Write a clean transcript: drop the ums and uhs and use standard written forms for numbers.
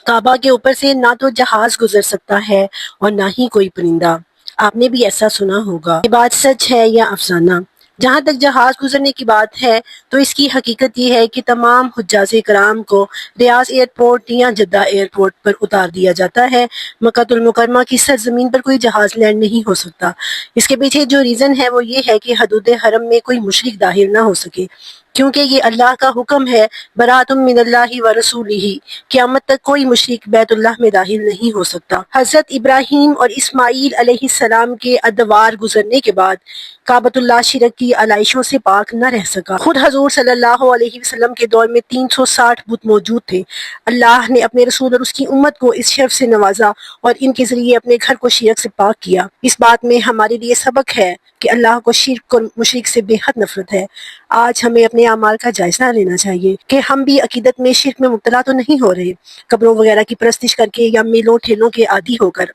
کعبہ کے اوپر سے نہ تو جہاز گزر سکتا ہے اور نہ ہی کوئی پرندہ۔ آپ نے بھی ایسا سنا ہوگا۔ یہ بات سچ ہے یا افسانہ؟ جہاں تک جہاز گزرنے کی بات ہے تو اس کی حقیقت یہ ہے کہ تمام حجاز کرام کو ریاض ایئرپورٹ یا جدہ ایئرپورٹ پر اتار دیا جاتا ہے۔ مکہ المکرمہ کی سرزمین پر کوئی جہاز لینڈ نہیں ہو سکتا۔ اس کے پیچھے جو ریزن ہے وہ یہ ہے کہ حدود حرم میں کوئی مشرک داخل نہ ہو سکے، کیونکہ یہ اللہ کا حکم ہے، برات من اللہ و رسولہ، قیامت تک کوئی مشرک بیت اللہ میں داخل نہیں ہو سکتا۔ حضرت ابراہیم اور اسماعیل علیہ السلام کے ادوار گزرنے کے بعد کعبۃ اللہ شرک کی علائشوں سے پاک نہ رہ سکا۔ خود حضور صلی اللہ علیہ وسلم کے دور میں 360 بت موجود تھے۔ اللہ نے اپنے رسول اور اس کی امت کو اس شرف سے نوازا اور ان کے ذریعے اپنے گھر کو شرک سے پاک کیا۔ اس بات میں ہمارے لیے سبق ہے کہ اللہ کو شرک اور مشرک سے بے حد نفرت ہے۔ آج ہمیں اپنے اعمال کا جائزہ لینا چاہیے کہ ہم بھی عقیدت میں شرک میں مبتلا تو نہیں ہو رہے، قبروں وغیرہ کی پرستش کر کے یا میلوں ٹھیلوں کے عادی ہو کر۔